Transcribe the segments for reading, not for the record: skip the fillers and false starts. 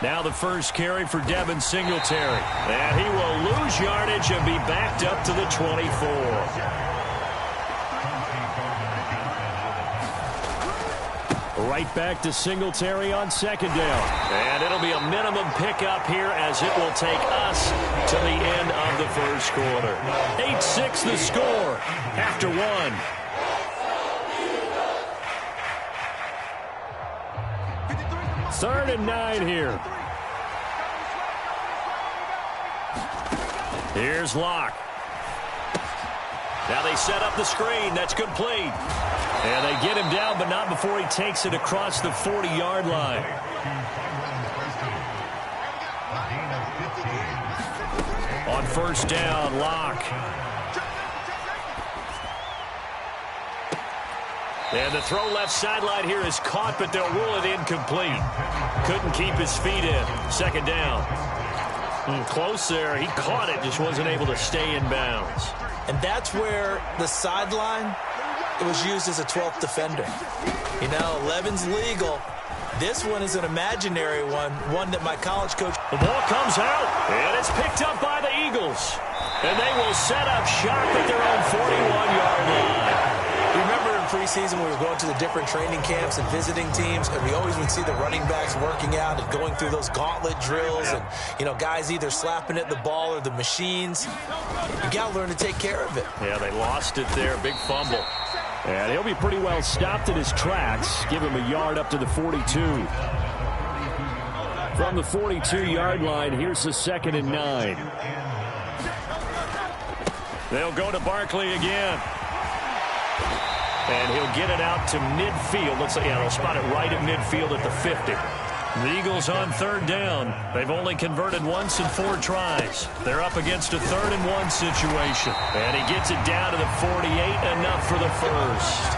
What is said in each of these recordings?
Now the first carry for Devin Singletary. And he will lose yardage and be backed up to the 24. Right back to Singletary on second down. And it'll be a minimum pickup here as it will take us to the end of the first quarter. 8-6 the score after one. Third and 9 here. Here's Locke. Now they set up the screen. That's complete. And they get him down, but not before he takes it across the 40-yard line. On first down, Locke. And the throw left sideline here is caught, but they'll rule it incomplete. Couldn't keep his feet in. Second down. Close there. He caught it, just wasn't able to stay in bounds. And that's where the sideline, it was used as a 12th defender. You know, 11's legal. This one is an imaginary one that my college coach... The ball comes out, and it's picked up by the Eagles. And they will set up shop at their own 41-yard line. Remember in preseason we were going to the different training camps and visiting teams, and we always would see the running backs working out and going through those gauntlet drills and, you know, guys either slapping at the ball or the machines. You got to learn to take care of it. Yeah, they lost it there. Big fumble. And he'll be pretty well stopped in his tracks. Give him a yard up to the 42. From the 42-yard line, here's the 2nd and 9. They'll go to Barkley again. And he'll get it out to midfield. Looks like, yeah, they'll spot it right at midfield at the 50. The Eagles on third down. They've only converted once in 4 tries. They're up against a 3rd and 1 situation. And he gets it down to the 48, enough for the first.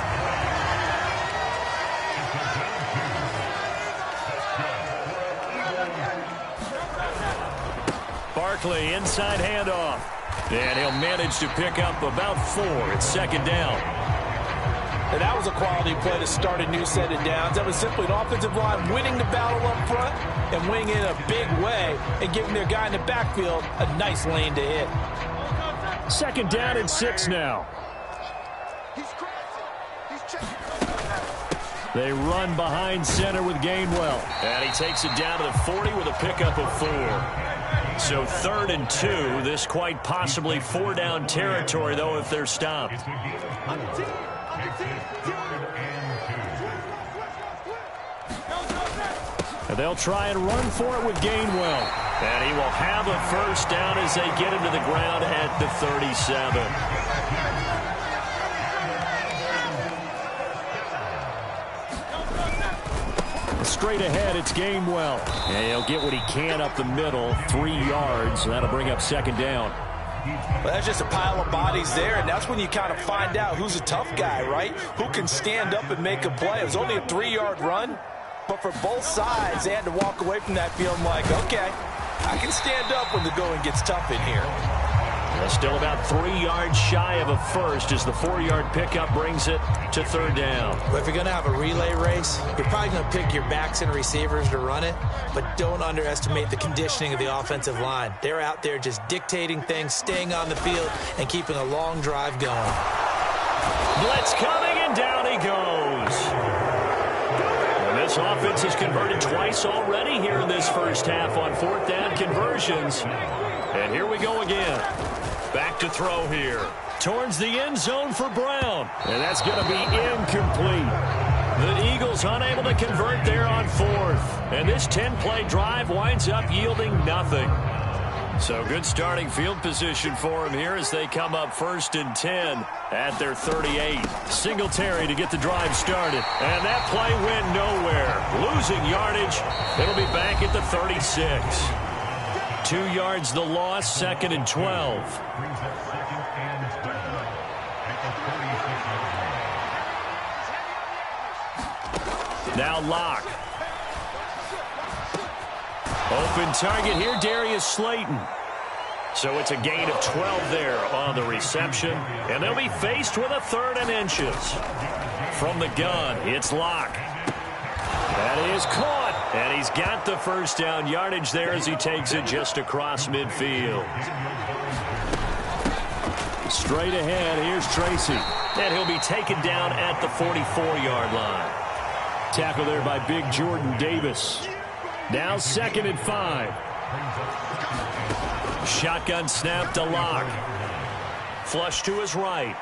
Barkley, inside handoff. And he'll manage to pick up about 4. It's second down. And that was a quality play to start a new set of downs. That was simply an offensive line winning the battle up front and winning it in a big way and giving their guy in the backfield a nice lane to hit. Second down and 6 now. They run behind center with Gainwell. And he takes it down to the 40 with a pickup of 4. So 3rd and 2. This quite possibly 4-down territory, though, if they're stopped. And they'll try and run for it with Gainwell. And he will have a first down as they get him to the ground at the 37. Straight ahead, it's Gainwell. And he'll get what he can up the middle, 3 yards. That'll bring up second down. Well, that's just a pile of bodies there, and that's when you kind of find out who's a tough guy, right? Who can stand up and make a play. It was only a 3-yard run, but for both sides, they had to walk away from that feeling like, okay, I can stand up when the going gets tough in here. Still about 3 yards shy of a first as the 4-yard pickup brings it to third down. Well, if you're going to have a relay race, you're probably going to pick your backs and receivers to run it, but don't underestimate the conditioning of the offensive line. They're out there just dictating things, staying on the field, and keeping a long drive going. Blitz coming, and down he goes. And this offense has converted twice already here in this first half on 4th down conversions. And here we go again. Back to throw here. Towards the end zone for Brown. And that's going to be incomplete. The Eagles unable to convert there on 4th. And this 10-play drive winds up yielding nothing. So good starting field position for him here as they come up 1st and 10 at their 38. Singletary to get the drive started. And that play went nowhere. Losing yardage. It'll be back at the 36. 2 yards the loss, 2nd and 12. Now Locke. Open target here, Darius Slayton. So it's a gain of 12 there on the reception. And they'll be faced with a 3rd and inches. From the gun, it's Locke. That is caught. And he's got the first down yardage there as he takes it just across midfield. Straight ahead, here's Tracy. And he'll be taken down at the 44-yard line. Tackle there by big Jordan Davis. Now 2nd and 5. Shotgun snap to Locke. Flush to his right.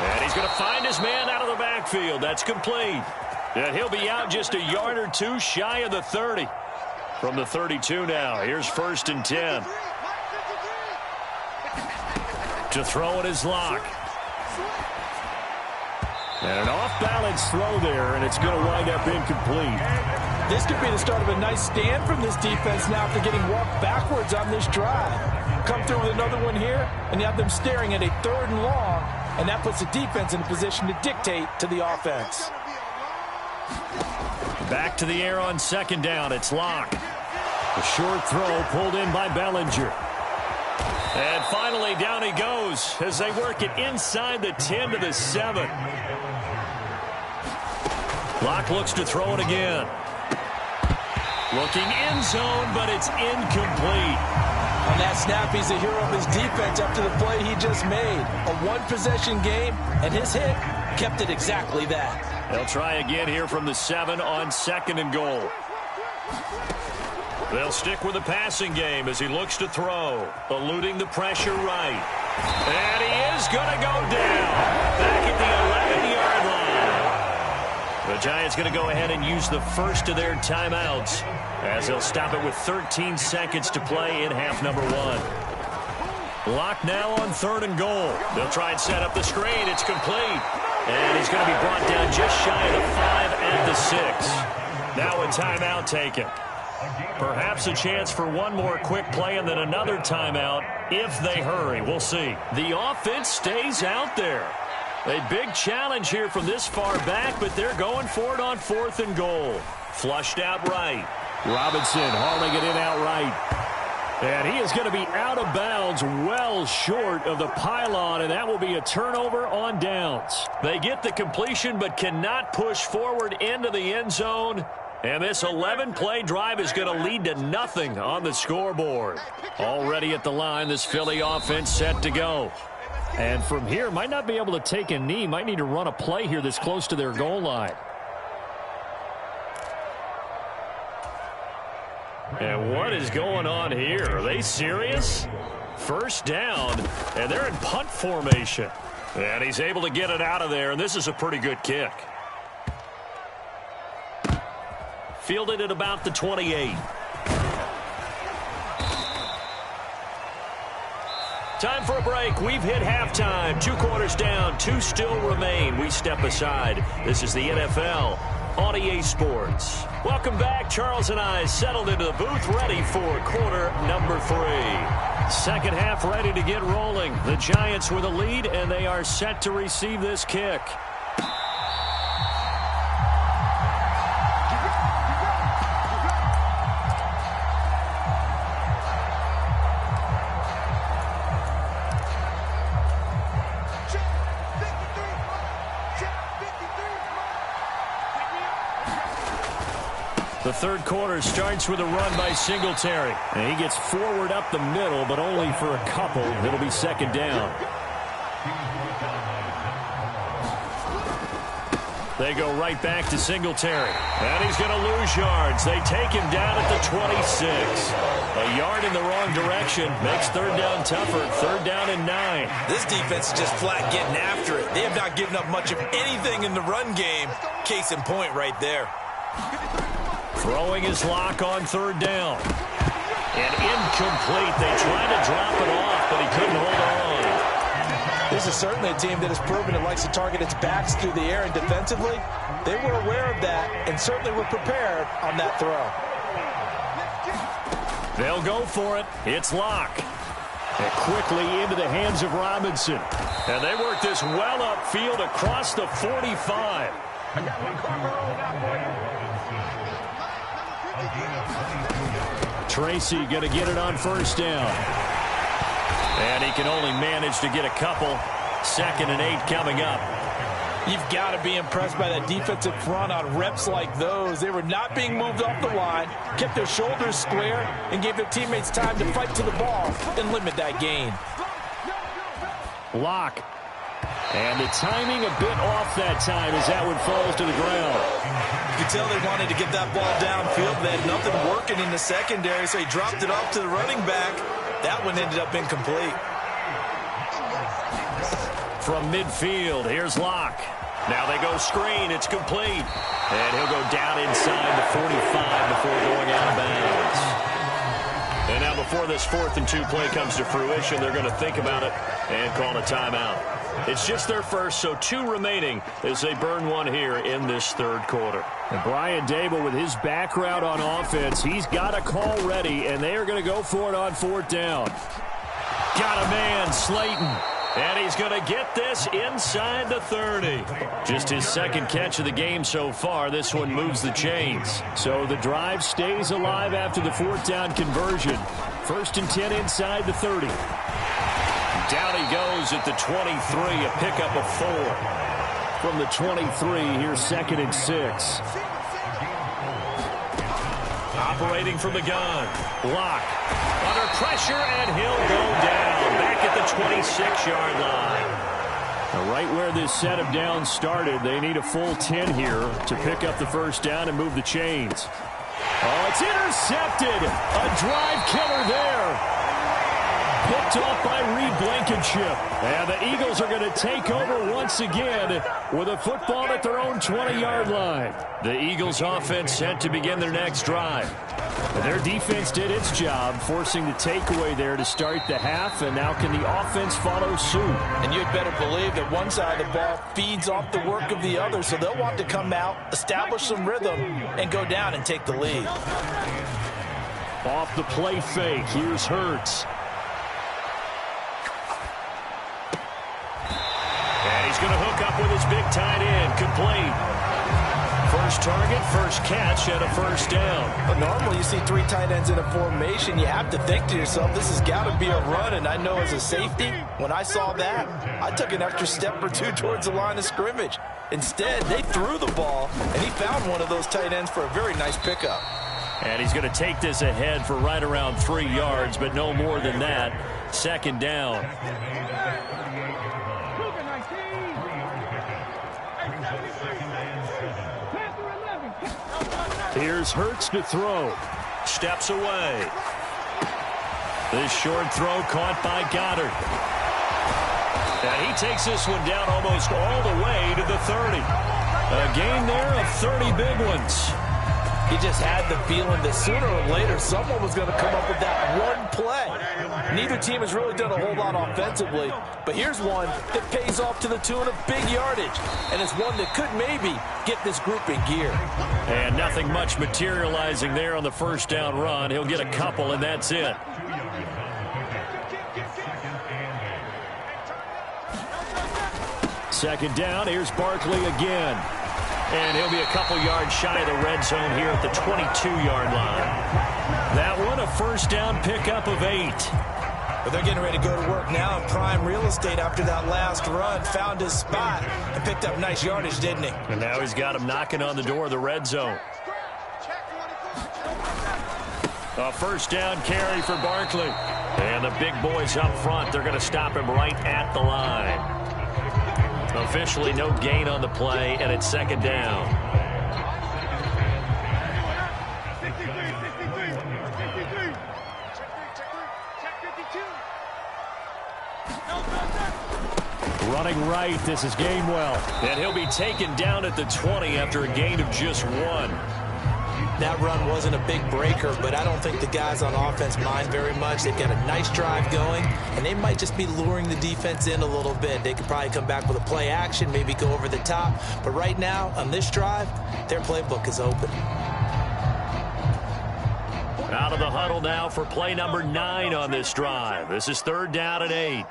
And he's going to find his man out of the backfield. That's complete. And he'll be out just a yard or two shy of the 30. From the 32 now, here's 1st and 10. To throw it is Locke. And an off-balance throw there, and it's going to wind up incomplete. This could be the start of a nice stand from this defense now after getting walked backwards on this drive. Come through with another one here, and you have them staring at a 3rd and long, and that puts the defense in a position to dictate to the offense. Back to the air on 2nd down. It's Locke. A short throw pulled in by Bellinger. And finally, down he goes as they work it inside the 10 to the 7. Locke looks to throw it again. Looking end zone, but it's incomplete. On that snap, he's the hero of his defense after the play he just made. A one-possession game, and his hit kept it exactly that. They'll try again here from the 7 on 2nd and goal. They'll stick with the passing game as he looks to throw. Eluding the pressure right. And he is going to go down. Back at the 11-yard line. The Giants going to go ahead and use the first of their timeouts as they'll stop it with 13 seconds to play in half number 1. Locke now on 3rd and goal. They'll try and set up the screen. It's complete. And he's going to be brought down just shy of the 5 at the 6. Now a timeout taken. Perhaps a chance for one more quick play and then another timeout if they hurry. We'll see. The offense stays out there. A big challenge here from this far back, but they're going for it on 4th and goal. Flushed out right. Robinson hauling it in outright. And he is going to be out of bounds well short of the pylon, and that will be a turnover on downs. They get the completion but cannot push forward into the end zone. And this 11-play drive is going to lead to nothing on the scoreboard. Already at the line, this Philly offense set to go. And from here, might not be able to take a knee. Might need to run a play here that's close to their goal line. And what is going on here? Are they serious? First down, and they're in punt formation. And he's able to get it out of there, and this is a pretty good kick. Fielded at about the 28. Time for a break. We've hit halftime. 2 quarters down. 2 still remain. We step aside. This is the NFL on EA Sports. Welcome back. Charles and I settled into the booth ready for quarter number 3. Second half ready to get rolling. The Giants with a lead, and they are set to receive this kick. The third quarter starts with a run by Singletary. And he gets forward up the middle, but only for a couple. It'll be 2nd down. They go right back to Singletary. And he's going to lose yards. They take him down at the 26. A yard in the wrong direction. Makes 3rd down tougher. 3rd down and 9. This defense is just flat getting after it. They have not given up much of anything in the run game. Case in point right there. Throwing his Locke on 3rd down. And incomplete. They tried to drop it off, but he couldn't hold on. This is certainly a team that has proven it likes to target its backs through the air, and defensively, they were aware of that and certainly were prepared on that throw. They'll go for it. It's Locke. And quickly into the hands of Robinson. And they work this well upfield across the 45. Tracy going to get it on 1st down. And he can only manage to get a couple. 2nd and 8 coming up. You've got to be impressed by that defensive front on reps like those. They were not being moved off the line, kept their shoulders square, and gave their teammates time to fight to the ball and limit that gain. Block. And the timing a bit off that time as that one falls to the ground. You could tell they wanted to get that ball downfield. They had nothing working in the secondary, so he dropped it off to the running back. That one ended up incomplete. From midfield, here's Locke. Now they go screen. It's complete. And he'll go down inside the 45 before going out of bounds. And now before this 4th and 2 play comes to fruition, they're going to think about it and call a timeout. It's just their first, so 2 remaining as they burn one here in this 3rd quarter. And Brian Dable, with his background on offense, he's got a call ready, and they are going to go for it on 4th down. Got a man, Slayton. And he's going to get this inside the 30. Just his 2nd catch of the game so far. This one moves the chains. So the drive stays alive after the 4th down conversion. 1st and 10 inside the 30. Down he goes at the 23, a pickup of 4. From the 23, here's 2nd and 6. Operating from the gun. Block. Under pressure, and he'll go down. Back at the 26-yard line. Now, right where this set of downs started, they need a full 10 here to pick up the 1st down and move the chains. Oh, it's intercepted. A drive killer there. Picked off by Reed Blankenship. And the Eagles are going to take over once again with a football at their own 20-yard line. The Eagles offense set to begin their next drive. And their defense did its job, forcing the takeaway there to start the half, and now can the offense follow suit? And you'd better believe that one side of the ball feeds off the work of the other, so they'll want to come out, establish some rhythm, and go down and take the lead. Off the play fake, here's Hurts. And he's going to hook up with his big tight end, complete. First target, first catch, and a 1st down. But normally you see 3 tight ends in a formation. You have to think to yourself, this has got to be a run. And I know as a safety, when I saw that, I took an extra step or 2 towards the line of scrimmage. Instead, they threw the ball, and he found one of those tight ends for a very nice pickup. And he's going to take this ahead for right around 3 yards, but no more than that. 2nd down. Here's Hurts to throw. Steps away. This short throw caught by Goddard. And he takes this one down almost all the way to the 30. A gain there of 30 big ones. He just had the feeling that sooner or later someone was going to come up with that one play. Neither team has really done a whole lot offensively, but here's one that pays off to the tune of big yardage, and it's one that could maybe get this group in gear. And nothing much materializing there on the 1st down run. He'll get a couple, and that's it. Second down, here's Barkley again. And he'll be a couple yards shy of the red zone here at the 22-yard line. That one, a 1st down pickup of 8. But they're getting ready to go to work now in prime real estate after that last run. Found his spot and picked up nice yardage, didn't he? And now he's got him knocking on the door of the red zone. A 1st down carry for Barkley. And the big boys up front, they're going to stop him right at the line. Officially no gain on the play, and it's 2nd down. Running right, this is Gainwell. And he'll be taken down at the 20 after a gain of just 1. That run wasn't a big breaker, but I don't think the guys on offense mind very much. They've got a nice drive going, and they might just be luring the defense in a little bit. They could probably come back with a play action, maybe go over the top. But right now, on this drive, their playbook is open. Out of the huddle now for play number 9 on this drive. This is 3rd down and 8.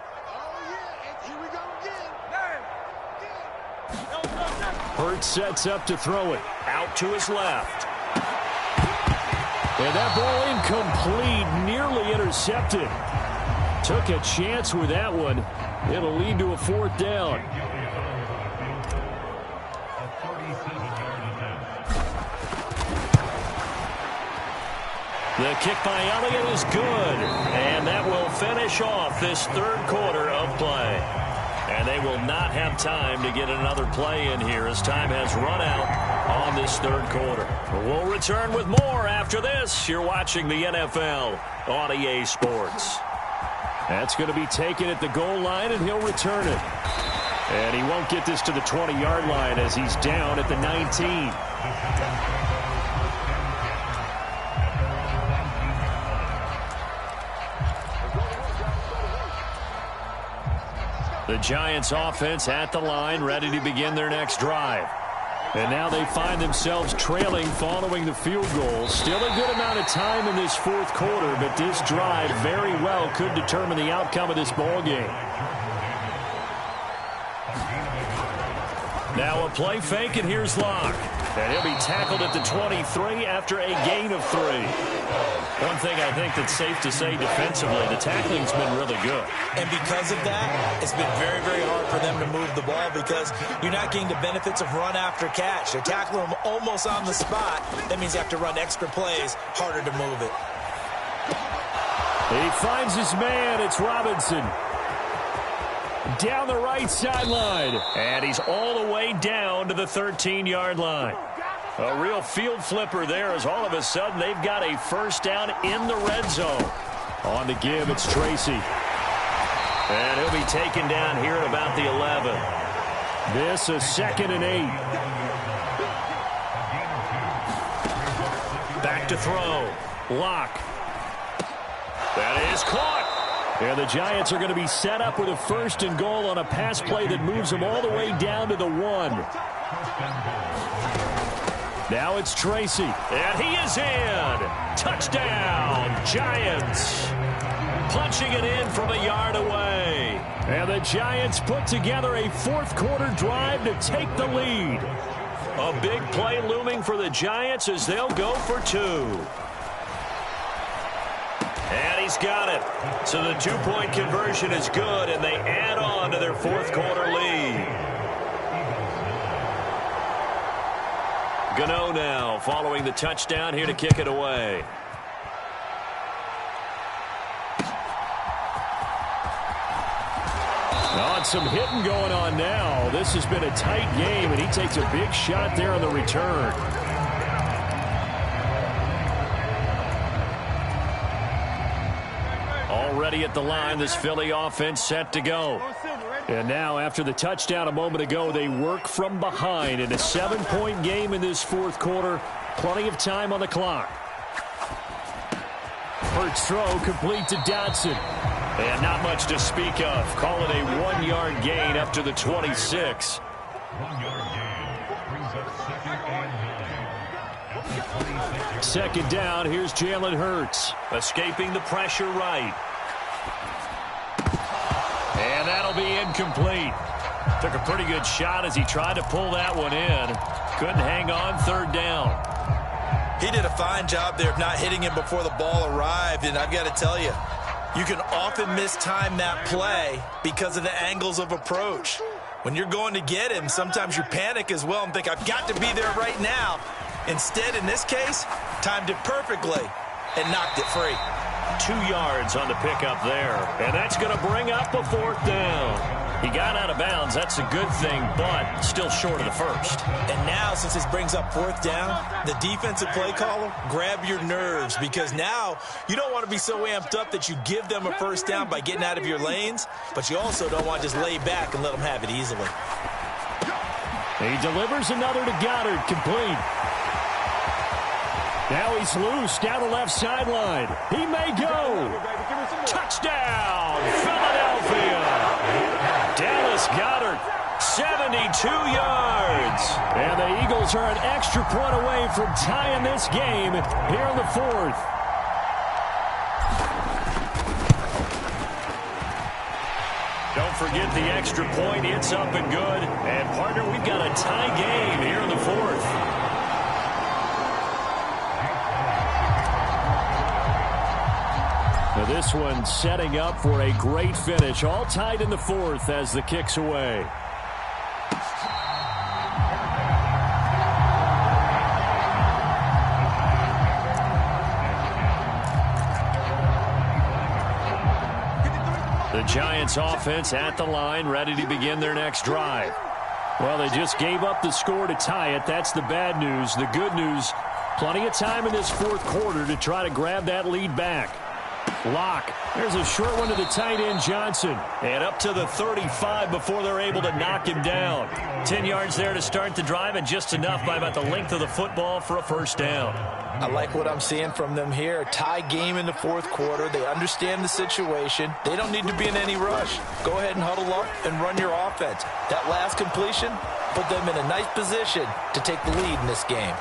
Hurts sets up to throw it. Out to his left. And that ball incomplete, nearly intercepted. Took a chance with that one. It'll lead to a 4th down. The kick by Elliott is good, and that will finish off this third quarter of play. And they will not have time to get another play in here as time has run out on this third quarter. We'll return with more after this. You're watching the NFL on EA Sports. That's going to be taken at the goal line, and he'll return it. And he won't get this to the 20-yard line as he's down at the 19. The Giants offense at the line, ready to begin their next drive. And now they find themselves trailing following the field goal. Still a good amount of time in this fourth quarter, but this drive very well could determine the outcome of this ball game. Now a play fake, and here's Locke. And he'll be tackled at the 23 after a gain of 3. One thing I think that's safe to say defensively, the tackling's been really good. And because of that, it's been very, very hard for them to move the ball because you're not getting the benefits of run after catch. They're tackling them almost on the spot. That means you have to run extra plays, harder to move it. He finds his man. It's Robinson. Down the right sideline. And he's all the way down to the 13-yard line. A real field flipper there as all of a sudden they've got a first down in the red zone. On the give, it's Tracy. And he'll be taken down here at about the 11. This a 2nd and 8. Back to throw. Locke. That is caught. And the Giants are going to be set up with a 1st and goal on a pass play that moves them all the way down to the 1. Now it's Tracy. And he is in. Touchdown, Giants. Punching it in from a yard away. And the Giants put together a fourth quarter drive to take the lead. A big play looming for the Giants as they'll go for 2. And he's got it. So the 2-point conversion is good, and they add on to their fourth quarter lead. Gano now following the touchdown here to kick it away. Some hitting going on now. This has been a tight game, and he takes a big shot there on the return. Already at the line, this Philly offense set to go. And now, after the touchdown a moment ago, they work from behind in a 7-point game in this fourth quarter. Plenty of time on the clock. Hurts throw complete to Dotson. And not much to speak of. Call it a 1-yard gain up to the 26. 1-yard gain brings up 2nd down. Here's Jalen Hurts. Escaping the pressure right. And that'll be incomplete. Took a pretty good shot as he tried to pull that one in. Couldn't hang on 3rd down. He did a fine job there of not hitting him before the ball arrived, and I've got to tell you, you can often mistime that play because of the angles of approach. When you're going to get him, sometimes you panic as well and think, I've got to be there right now. Instead, in this case, timed it perfectly and knocked it free. 2 yards on the pickup there. And that's going to bring up a 4th down. He got out of bounds. That's a good thing, but still short of the first. And now, since this brings up 4th down, the defensive play caller, grab your nerves, because now you don't want to be so amped up that you give them a first down by getting out of your lanes, but you also don't want to just lay back and let them have it easily. He delivers another to Goddard, complete. Now he's loose down the left sideline. He may go. Touchdown, Philadelphia. Dallas Goedert, 72 yards. And the Eagles are an extra point away from tying this game here in the 4th. Don't forget the extra point. It's up and good. And, partner, we've got a tie game here in the 4th. Now this one setting up for a great finish. All tied in the 4th as the kick's away. Giants offense at the line, ready to begin their next drive. Well, they just gave up the score to tie it. That's the bad news. The good news, plenty of time in this fourth quarter to try to grab that lead back. Lock. There's a short one to the tight end, Johnson. And up to the 35 before they're able to knock him down. 10 yards there to start the drive, and just enough by about the length of the football for a first down. I like what I'm seeing from them here. A tie game in the fourth quarter. They understand the situation. They don't need to be in any rush. Go ahead and huddle up and run your offense. That last completion put them in a nice position to take the lead in this game.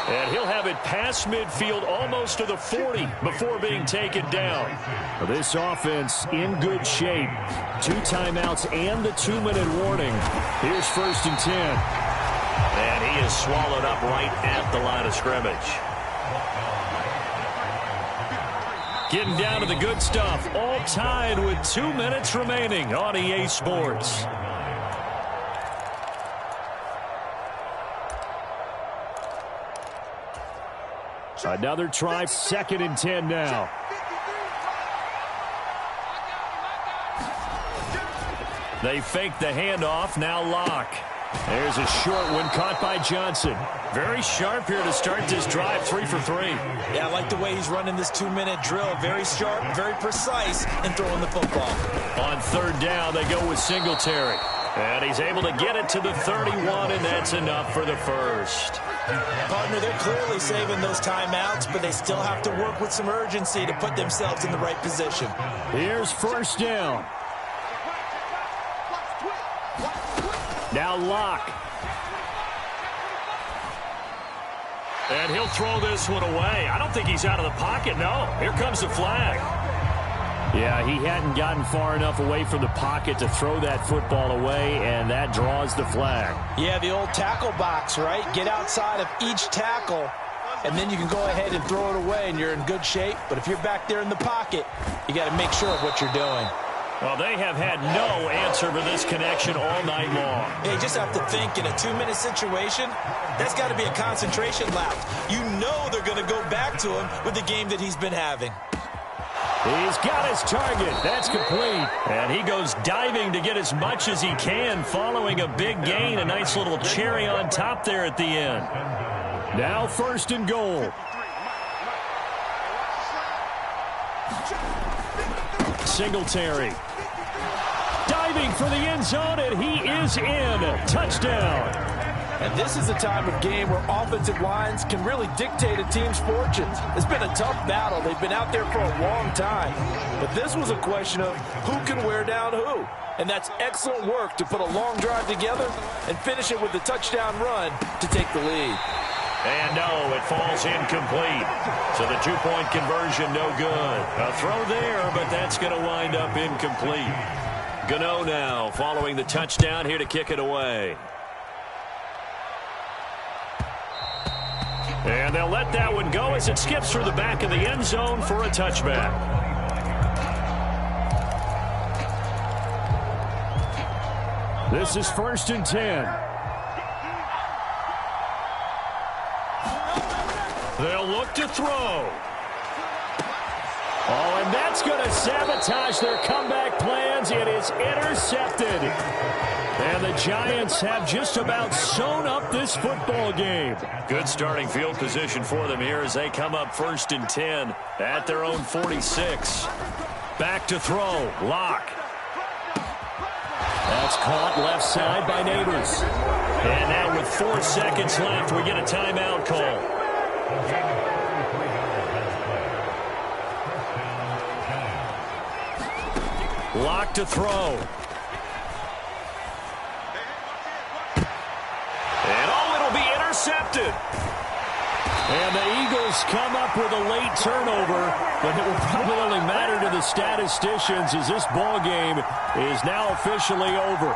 And he'll have it past midfield almost to the 40 before being taken down. This offense in good shape. 2 timeouts and the 2-minute warning. Here's 1st and 10. And he is swallowed up right at the line of scrimmage. Getting down to the good stuff. All tied with 2 minutes remaining on EA Sports. Another try, 2nd and 10 now. They fake the handoff, now Lock. There's a short one caught by Johnson. Very sharp here to start this drive, 3 for 3. Yeah, I like the way he's running this 2-minute drill. Very sharp, very precise in throwing the football. On 3rd down, they go with Singletary. And he's able to get it to the 31, and that's enough for the first. Partner, they're clearly saving those timeouts, but they still have to work with some urgency to put themselves in the right position. Here's 1st down. Now Lock. And he'll throw this one away. I don't think he's out of the pocket, no. Here comes the flag. Yeah, he hadn't gotten far enough away from the pocket to throw that football away, and that draws the flag. Yeah, the old tackle box, right? Get outside of each tackle, and then you can go ahead and throw it away, and you're in good shape. But if you're back there in the pocket, you got to make sure of what you're doing. Well, they have had no answer for this connection all night long. Yeah, you just have to think in a 2-minute situation, that's got to be a concentration lapse. You know they're going to go back to him with the game that he's been having. He's got his target. That's complete. And he goes diving to get as much as he can following a big gain. A nice little cherry on top there at the end. Now 1st and goal. Singletary. Diving for the end zone, and he is in. Touchdown. And this is a time of game where offensive lines can really dictate a team's fortunes. It's been a tough battle. They've been out there for a long time. But this was a question of who can wear down who. And that's excellent work to put a long drive together and finish it with a touchdown run to take the lead. And no, it falls incomplete. So the 2-point conversion, no good. A throw there, but that's going to wind up incomplete. Gano now following the touchdown here to kick it away. And they'll let that one go as it skips through the back of the end zone for a touchback. This is 1st and 10. They'll look to throw. Oh, and that's going to sabotage their comeback plans. It is intercepted. And the Giants have just about sewn up this football game. Good starting field position for them here as they come up 1st and 10 at their own 46. Back to throw. Lock. That's caught left side by Neighbors. And now with 4 seconds left, we get a timeout call. Lock to throw. And oh, it'll be intercepted. And the Eagles come up with a late turnover, but it will probably only matter to the statisticians as this ball game is now officially over.